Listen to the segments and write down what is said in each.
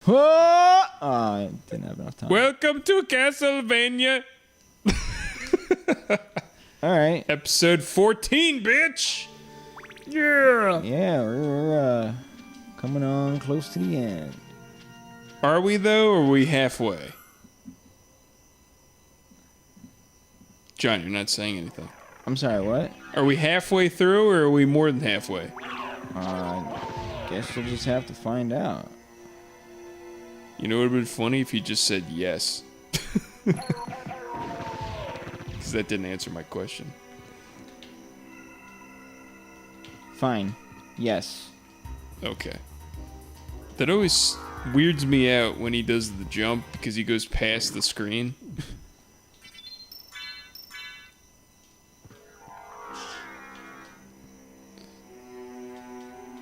Oh, I didn't have enough time. Welcome to Castlevania. All right. Episode 14, bitch. Yeah. Yeah, we're coming on close to the end. Are we, though, or are we halfway? John, you're not saying anything. I'm sorry, what? Are we halfway through, or are we more than halfway? Guess we'll just have to find out. You know what would have been funny if you just said yes. Because that didn't answer my question. Fine. Yes. Okay. That always weirds me out when he does the jump because he goes past the screen.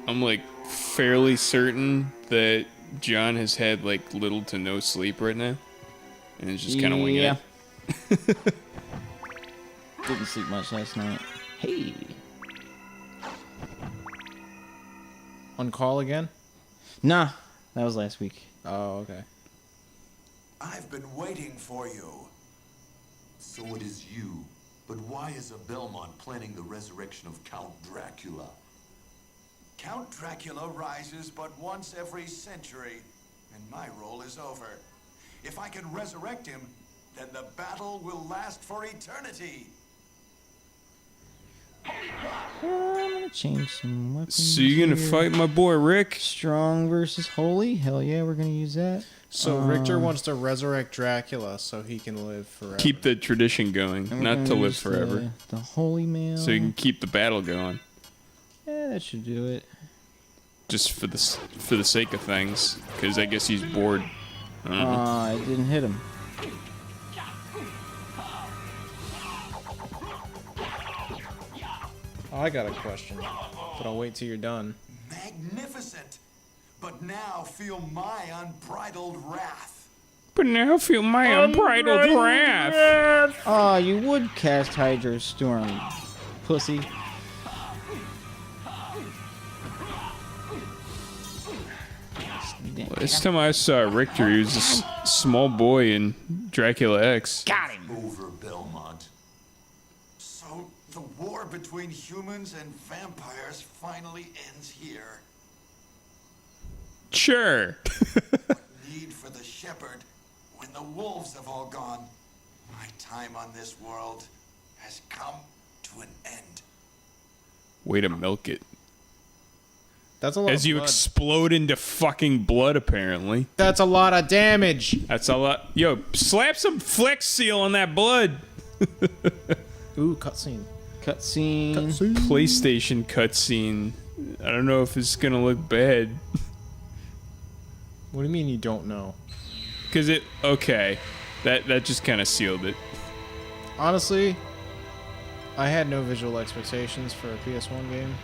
I'm like fairly certain that John has had like little to no sleep right now. And is just kind of winging it. Didn't sleep much last night. Hey. On call again? Nah, that was last week. Oh, okay. I've been waiting for you. So it is you. But why is a Belmont planning the resurrection of Count Dracula? Count Dracula rises but once every century, and my role is over. If I can resurrect him, then the battle will last for eternity. I'm gonna change some weapons. So you're gonna fight my boy Rick? Strong versus holy? Hell yeah, we're gonna use that. So Richter wants to resurrect Dracula so he can live forever. Keep the tradition going, not to live forever. The holy mail. So you can keep the battle going. Yeah, that should do it. Just for the sake of things, because I guess he's bored. I didn't hit him. I got a question, but I'll wait till you're done. Magnificent! But now feel my unbridled wrath. But now feel my unbridled wrath. Oh, you would cast Hydro Storm, pussy. Last time I saw Richter, he was a small boy in Dracula X. Got him. Over, Belmont. So the war between humans and vampires finally ends here. Sure. Need for the shepherd when the wolves have all gone. My time on this world has come to an end. Way to milk it. That's a lot As of you blood. explode into fucking blood, apparently. That's a lot of damage. That's a lot. Yo, slap some Flex Seal on that blood. Ooh, cutscene. Cutscene. PlayStation cutscene. I don't know if it's gonna look bad. What do you mean you don't know? Cause it okay. That just kind of sealed it. Honestly, I had no visual expectations for a PS1 game.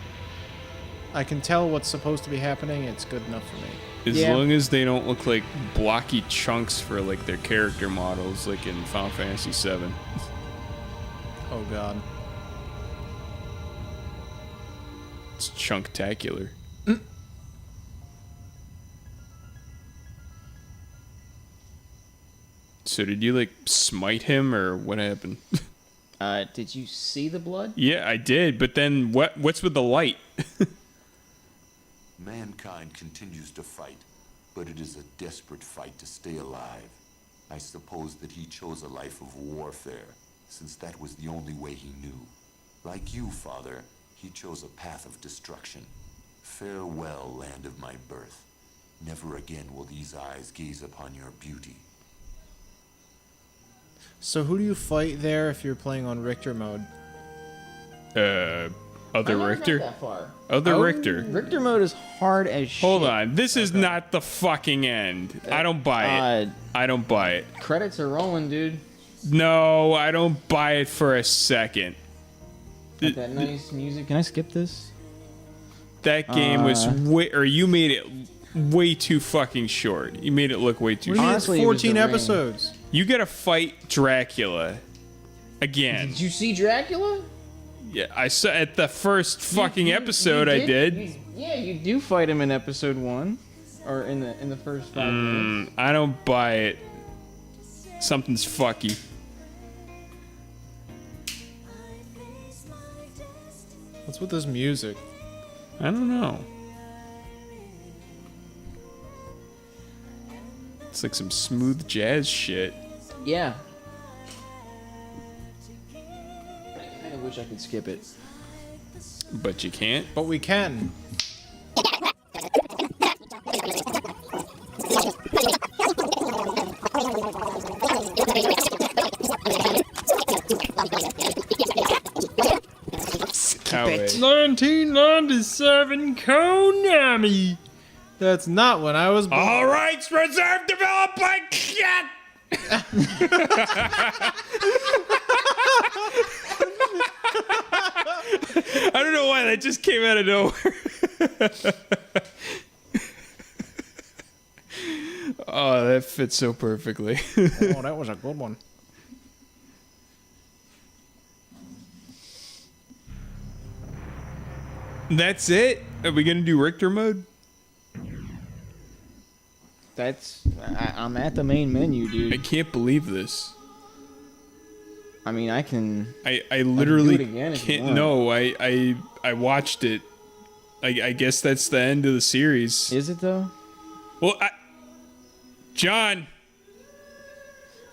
I can tell what's supposed to be happening. It's good enough for me. As long as they don't look like blocky chunks for like their character models, like in Final Fantasy VII. Oh god. It's chunktacular. So did you like smite him or what happened? Did you see the blood? Yeah, I did, but then what's with the light? Mankind continues to fight, but it is a desperate fight to stay alive. I suppose that he chose a life of warfare, since that was the only way he knew. Like you, Father, he chose a path of destruction. Farewell, land of my birth. Never again will these eyes gaze upon your beauty. So who do you fight there if you're playing on Richter mode? Other Richter? Not that far. Other Richter. Richter mode is hard as shit. Hold on, this is not the fucking end. I don't buy it. I don't buy it. Credits are rolling, dude. No, I don't buy it for a second. Got that nice music. Can I skip this? That game was you made it way too fucking short. You made it look way too What do you short. mean Honestly, it's it was 14 the ring. episodes? You gotta fight Dracula again. Did you see Dracula? Yeah, I saw at the first fucking episode. You I did. Yeah, you do fight him in episode 1. or in the first 5 minutes. I don't buy it. Something's fucky. What's with this music? I don't know. It's like some smooth jazz shit. Yeah. I kind of wish I could skip it. But you can't. But we can. How it? 1997 Konami. That's not when I was born. All rights reserved, developed by shit. I don't know why that just came out of nowhere. Oh, that fits so perfectly. Oh, that was a good one. That's it? Are we gonna do Richter mode? I'm at the main menu, I dude. can't believe this. I mean, I can. I literally do it again if you can't. want. No, I watched it. I guess that's the end of the series. Is it though? Well, John,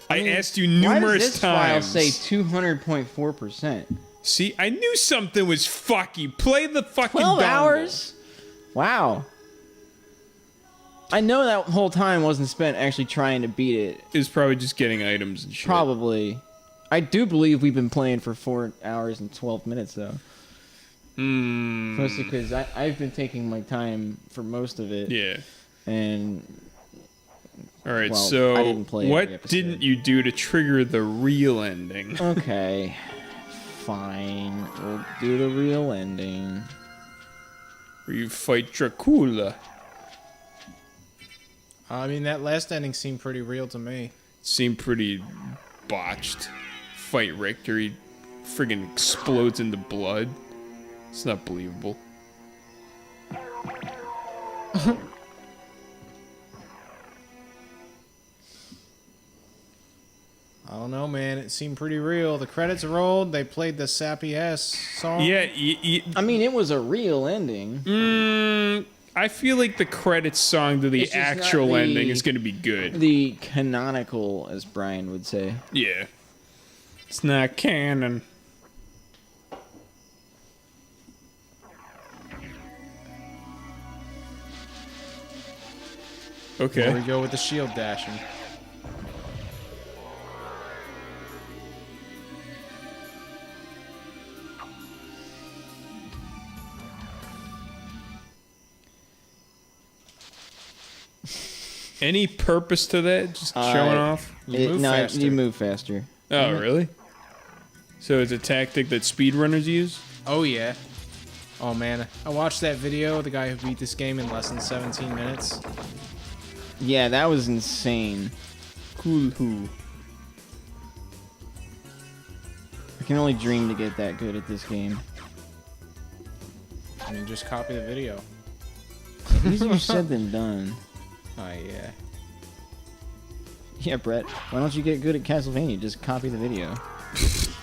I mean, asked you Why numerous does this times. file say 200.4%? See, I knew something was fucky. Play the fucking 12 dongle. hours? Wow. I know that whole time wasn't spent actually trying to beat it. It was probably just getting items and shit. Probably. I do believe we've been playing for 4 hours and 12 minutes, though. Mostly because I've been taking my time for most of it. Yeah. And All right. Well, so, I didn't play every what episode. didn't you do to trigger the real ending? okay. Fine. We'll do the real ending. Where you fight Dracula? I mean, that last ending seemed pretty real to me. Seemed pretty botched. Fight Richter. He friggin' explodes into blood. It's not believable. I don't know, man. It seemed pretty real. The credits rolled. They played the sappy ass song. Yeah. I mean, it was a real ending. I feel like the credits song to the It's just not actual the- ending is going to be good. The canonical, as Brian would say. Yeah. It's not canon. There we Okay. go with the shield dashing. Any purpose to that? Just showing off? You move faster. You move faster. Oh, really? So it's a tactic that speedrunners use? Oh, yeah. Oh, man. I watched that video, the guy who beat this game in less than 17 minutes. Yeah, that was insane. Cool who? I can only dream to get that good at this game. I mean, just copy the video. Easier said than done. Oh, yeah. Yeah, Brett. Why don't you get good at Castlevania? Just copy the video.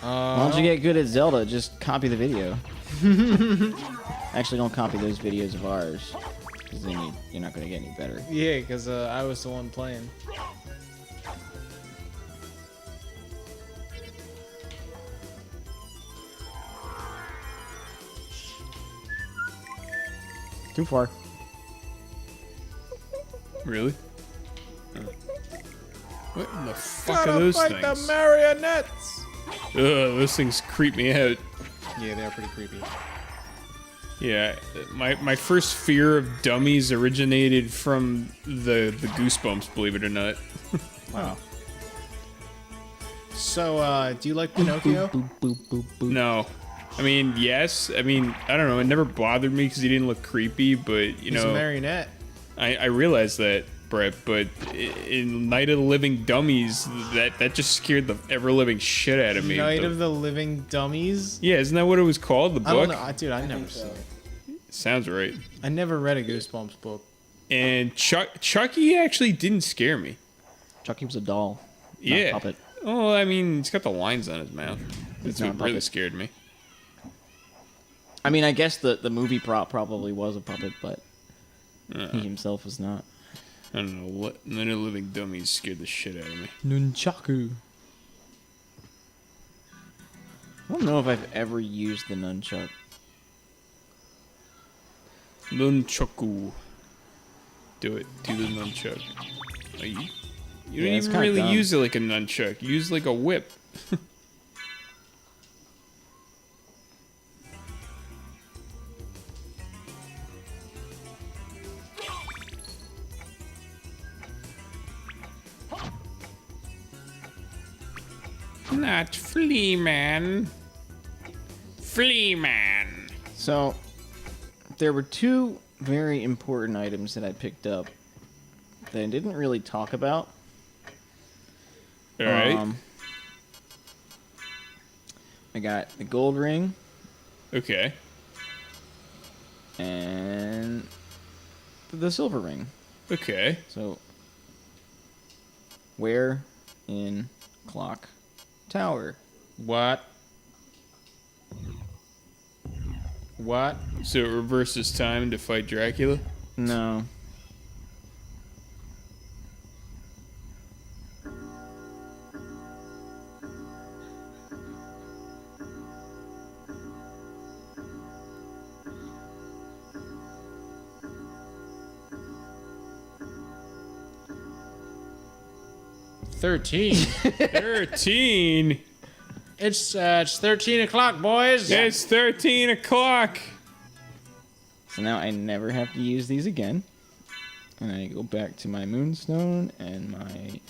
Why don't you Uh, get good at Zelda? Just copy the video. Actually, don't copy those videos of ours. Because then you're not going to get any better. yeah, because I was the one playing. Too far. Really? What in the fuck are those things? the marionettes! Ugh, those things creep me out. Yeah, they're pretty creepy. Yeah, my first fear of dummies originated from the Goosebumps, believe it or not. Wow. So, do you like Pinocchio? No. I mean, yes. I mean, I don't know. It never bothered me because he didn't look creepy, but, you He's a know, marionette. I realize that, Brett, but in Night of the Living Dummies, that just scared the ever-living shit out of me. Night of the Living Dummies? Yeah, isn't that what it was called, the book? I don't know. Dude, I never seen it. Sounds right. I never read a Goosebumps book. And Chucky actually didn't scare me. Chucky was a doll. Not Yeah. a puppet. Oh, I mean, he's got the lines on his mouth. That's not a what really puppet. scared me. I mean, I guess the movie prop probably was a puppet, but he himself was not. I don't know. What None of Living Dummies scared the shit out of me. Nunchaku. I don't know if I've ever used the nunchuck. Nunchaku. Do it. Do the nunchuck. Oh, you don't it's even kinda really dumb. use it like a nunchuck. You use it like a whip. Not Flea Man. Flea Man. So, there were two very important items that I picked up that I didn't really talk about. All right. I got the gold ring Okay. and the silver ring. Okay. So, where in Clock Tower? What? What? So it reverses time to fight Dracula? No. $13. 13. It's 13 o'clock, boys. It's 13 o'clock. So now I never have to use these again. And I go back to my Moonstone and my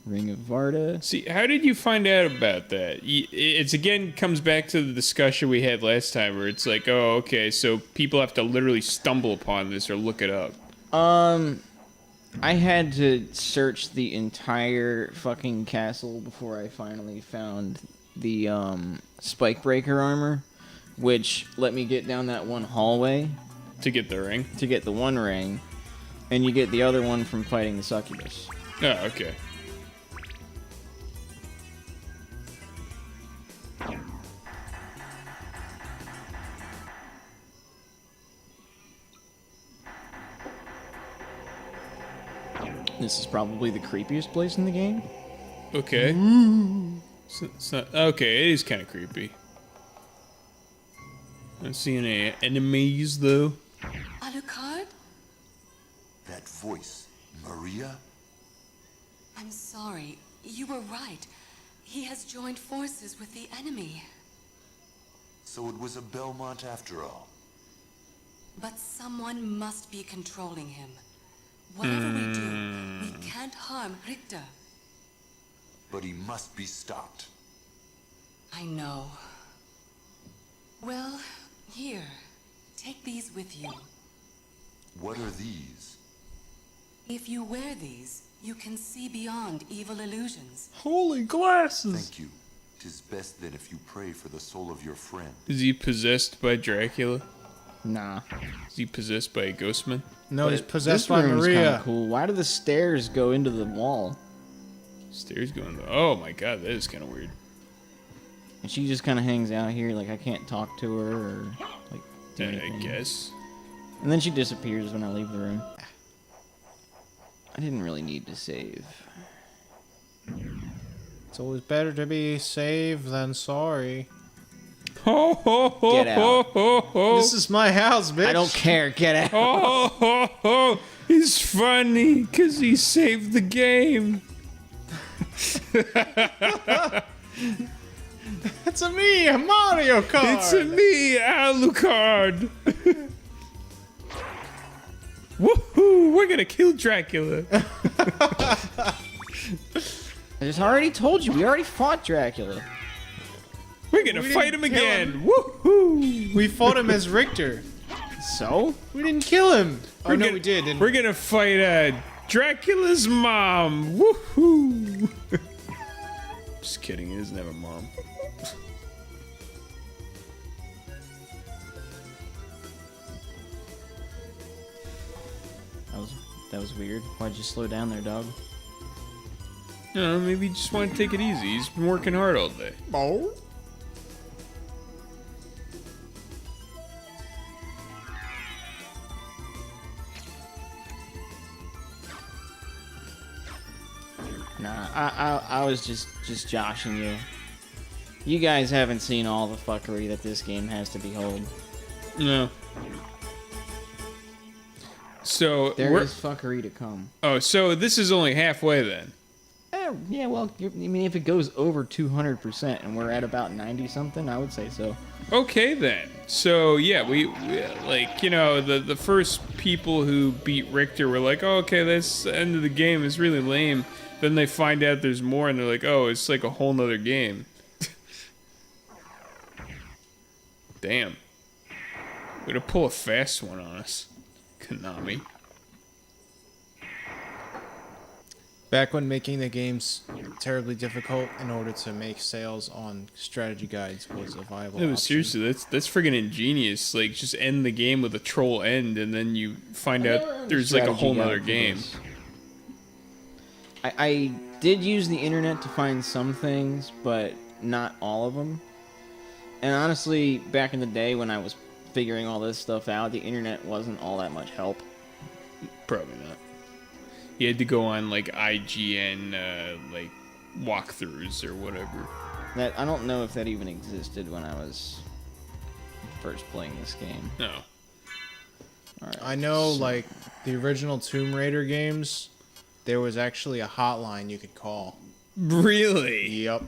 Ring of Varda. See, how did you find out about that? It's again comes back to the discussion we had last time where it's like, oh, okay, so people have to literally stumble upon this or look it up. I had to search the entire fucking castle before I finally found the spike breaker armor, which let me get down that one hallway To get the ring? to get the one ring, and you get the other one from fighting the succubus. Oh, okay. This is probably the creepiest place in the game. Okay. It's not, okay, it is kind of creepy. I don't see any enemies, though. Alucard? That voice, Maria? I'm sorry. You were right. He has joined forces with the enemy. So it was a Belmont after all. But someone must be controlling him. Whatever we do, we can't harm Richter. But he must be stopped. I know. Well, here. Take these with you. What are these? If you wear these, you can see beyond evil illusions. Holy glasses. Thank you. 'Tis best then if you pray for the soul of your friend. Is he possessed by Dracula? Nah. Is he possessed by a ghostman? No, he's But possessed this by room's kinda Maria. cool. Why do the stairs go into the wall? Stairs going. Oh my god, that is kind of weird. And she just kind of hangs out here, like I can't talk to her or like do I anything. guess. And then she disappears when I leave the room. I didn't really need to save. It's always better to be saved than sorry. Ho ho ho Get out. ho ho ho! This is my house, bitch. I don't care. Get out. Ho ho ho! He's funny because he saved the game. It's a me, a Mario Kart. It's a me, Alucard. Woohoo! We're gonna kill Dracula. I just already told you. We already fought Dracula. We're gonna We fight him didn't kill again. Woohoo! We fought him as Richter. So? We didn't kill him. Oh, We're no, gonna- we did, didn't We're we? gonna fight Dracula's mom. Woohoo! Just kidding. He doesn't have a mom. That was That was weird. Why'd you slow down there, dog? No, maybe he just want to take it easy. He's been working hard all day. Oh. Nah, I was just joshing you. You guys haven't seen all the fuckery that this game has to behold. No. So There is fuckery to come. Oh, so this is only halfway then. Yeah, well, I mean, if it goes over 200% and we're at about 90 something, I would say so. Okay then. So yeah, we like, you know, the first people who beat Richter were like, oh, okay, that's the end of the game. It's really lame. Then they find out there's more, and they're like, oh, it's like a whole nother game. Damn. Way to pull a fast one on us, Konami. Back when making the games terribly difficult in order to make sales on strategy guides was a viable No, option. seriously, that's friggin' ingenious. Like, just end the game with a troll end, and then you find out there's like a whole nother game. I did use the internet to find some things, but not all of them. And honestly, back in the day when I was figuring all this stuff out, the internet wasn't all that much help. Probably not. You had to go on like IGN like walkthroughs or whatever. That I don't know if that even existed when I was first playing this game. No. Alright, I know, so- like, the original Tomb Raider games, there was actually a hotline you could call. Really? Yep.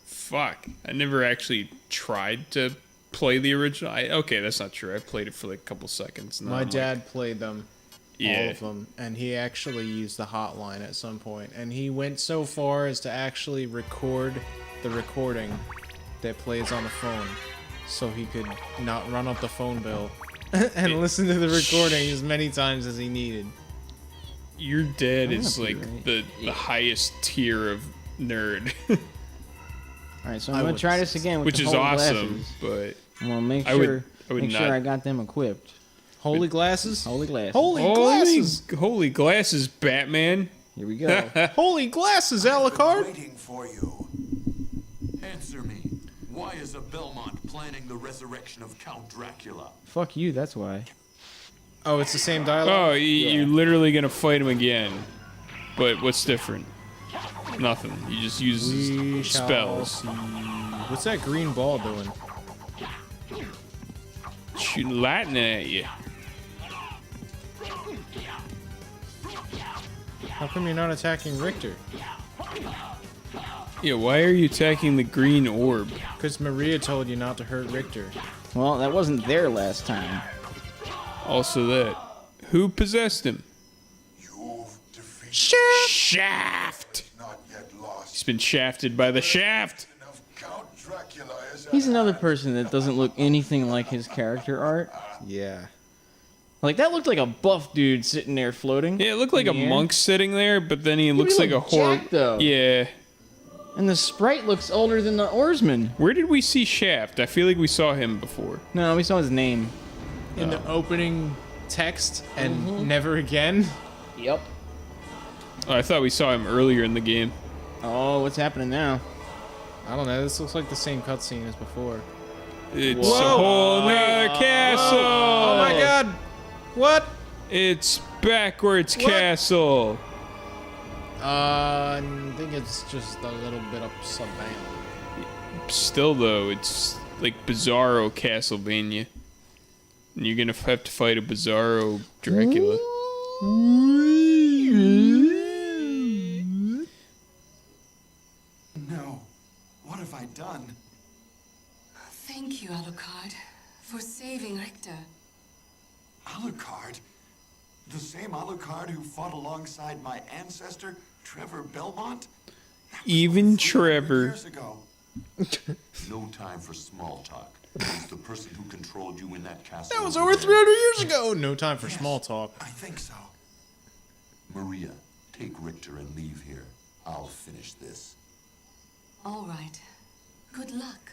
Fuck. I never actually tried to play the original. Okay, that's not true. I played it for like a couple seconds. And then My I'm like, dad played them, all Yeah. of them, and he actually used the hotline at some point. And he went so far as to actually record the recording that plays on the phone, so he could not run up the phone bill and listen to the recording as many times as he needed. Your dad is gonna be like right. the highest tier of nerd, Alright, so I I'm gonna would try this again with which the is holy awesome. glasses. But I'm gonna make I sure, would make not- sure I got them equipped. Holy glasses? Holy glasses. Holy glasses! holy glasses, Batman! Here we go. Holy glasses, I've been Alucard! waiting for you. Answer me. Why is a Belmont planning the resurrection of Count Dracula? Fuck you, that's why. Oh, it's the same dialogue? Oh, you're literally gonna fight him again. But what's different? Nothing. You just use We shall spells. see. What's that green ball doing? Shooting lightning at you. How come you're not attacking Richter? Yeah, why are you attacking the green orb? Because Maria told you not to hurt Richter. Well, that wasn't there last time. Also that. Who possessed him? You've defeated Shaft! not yet lost. He's been shafted by the shaft. Of Count Dracula is He's another person that doesn't look anything like his character art. Yeah. Like, that looked like a buff dude sitting there floating. Yeah, it looked like a Yeah. monk sitting there, but then he looks he like a looked horror. jacked, though. Yeah. And the sprite looks older than the oarsman. Where did we see Shaft? I feel like we saw him before. No, we saw his name. In the opening text and never again. Yep. Oh, I thought we saw him earlier in the game. Oh, what's happening now? I don't know, this looks like the same cutscene as before. It's Whoa. a whole nother castle. Oh my god! What? It's backwards What? castle. I think it's just a little bit upside down. Still though, it's like Bizarro Castlevania. And you're gonna have to fight a Bizarro Dracula. No. What have I done? Thank you, Alucard, for saving Richter. Alucard? The same Alucard who fought alongside my ancestor, Trevor Belmont? That was Even over 300 Trevor. Years ago. No time for small talk. He's the person who controlled you in that castle. That was over over there. 300 years ago! No time for Yes, small talk. I think so. Maria, take Richter and leave here. I'll finish this. All right. Good luck.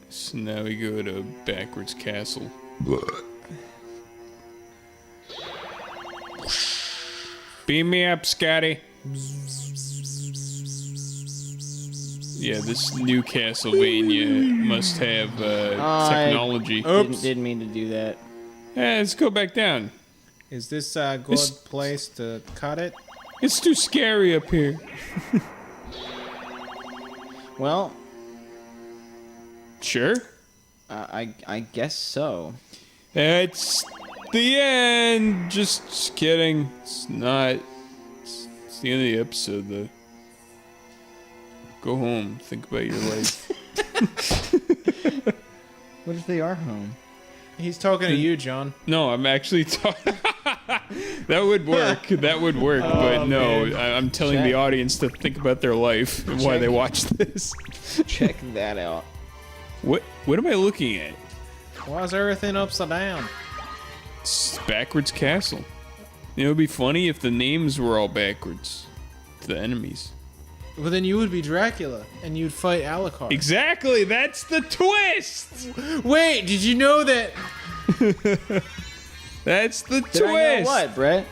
So now we go to backwards castle. Beam me up, Scotty. Yeah, this new Castlevania must have technology. Didn't mean to do that. Let's go back down. Is this a good place to cut it? It's too scary up here. Well, Sure. I guess so. That's the end. Just kidding. It's not. It's the end of the episode, though. Go home. Think about your life. What if they are home? He's talking to you, John. No, I'm actually talking. That would work. That would work. But no, man. I'm telling the audience to think about their life and why they watch this. Check that out. What am I looking at? Why is everything upside down? It's backwards castle. You know, it'd be funny if the names were all backwards to the enemies. Well, then you would be Dracula, and you'd fight Alucard. Exactly. That's the twist. Wait, did you know that? That's the Did I know twist. what, Brett?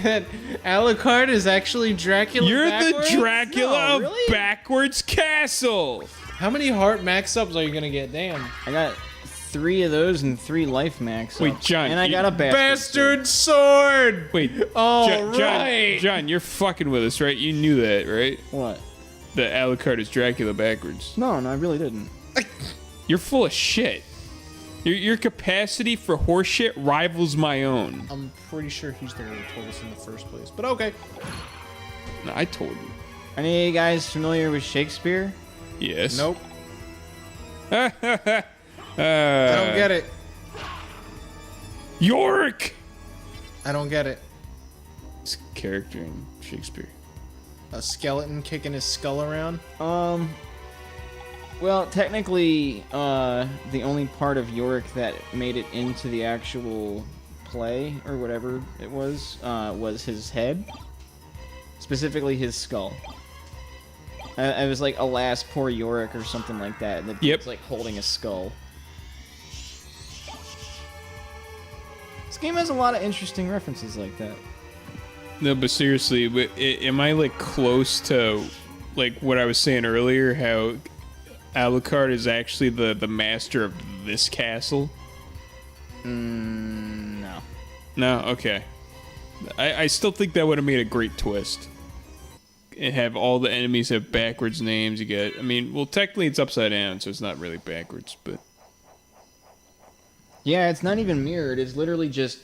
That Alucard is actually Dracula You're backwards? the Dracula No, of really? backwards castle. How many heart max ups are you gonna get? Damn. I got 3 of those and 3 life max. Wait, John, And I you- got a Bastard sword! Wait. All John, right. John, you're fucking with us, right? You knew that, right? What? That Alucard is Dracula backwards. No, I really didn't. You're full of shit. Your capacity for horseshit rivals my own. I'm pretty sure he's the one who told us in the first place. But okay. No, I told you. Any of you guys familiar with Shakespeare? Yes. Nope. I I don't get it. Yorick! I don't get it. It's a character in Shakespeare. A skeleton kicking his skull around? Well, technically, the only part of Yorick that made it into the actual play, or whatever it was his head. Specifically his skull. It was like, alas, poor Yorick, or something like that. That Yep. It's like holding a skull. This game has a lot of interesting references like that. No, but seriously, am I like close to like what I was saying earlier? How Alucard is actually the master of this castle? No. No, okay. I still think that would have made a great twist. And have all the enemies have backwards names. You get, I mean, well, technically it's upside down, so it's not really backwards, but Yeah, it's not even mirrored. It's literally just...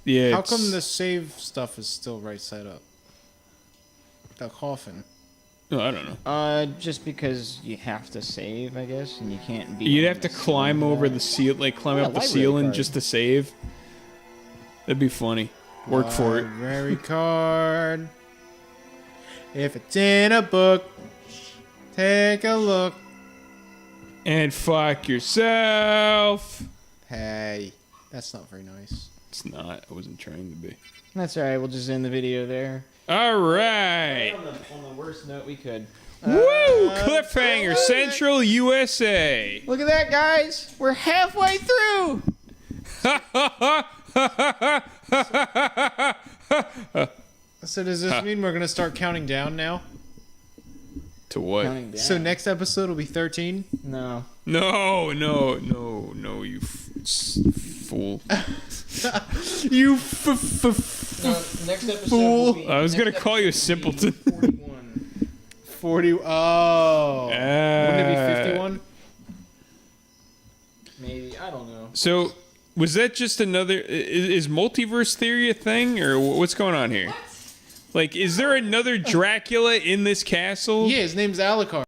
yeah. How it's- come the save stuff is still right side up? The coffin. Oh, I don't know. Just because you have to save, I guess, and you can't be... You'd on have to the climb ceiling. over the seal, like climb Yeah, up the library ceiling card. just to save. That'd be funny. Work for it. Library card. If it's in a book, take a look. And fuck yourself. Hey, that's not very nice. It's not. I wasn't trying to be. That's alright, we'll just end the video there. All right. On the worst note we could. Woo! Cliffhanger Central USA. Look at that, guys! We're halfway through! So does this mean we're gonna start counting down now? To what? Counting down. So next episode will be 13. No. No, you fool. You Next episode Fool. will be... I was gonna call you a simpleton. 41. 40. Oh. Wouldn't it be 51? Maybe, I don't know. So, was that just another? Is multiverse theory a thing, or what's going on here? Like, is there another Dracula in this castle? Yeah, his name's Alucard.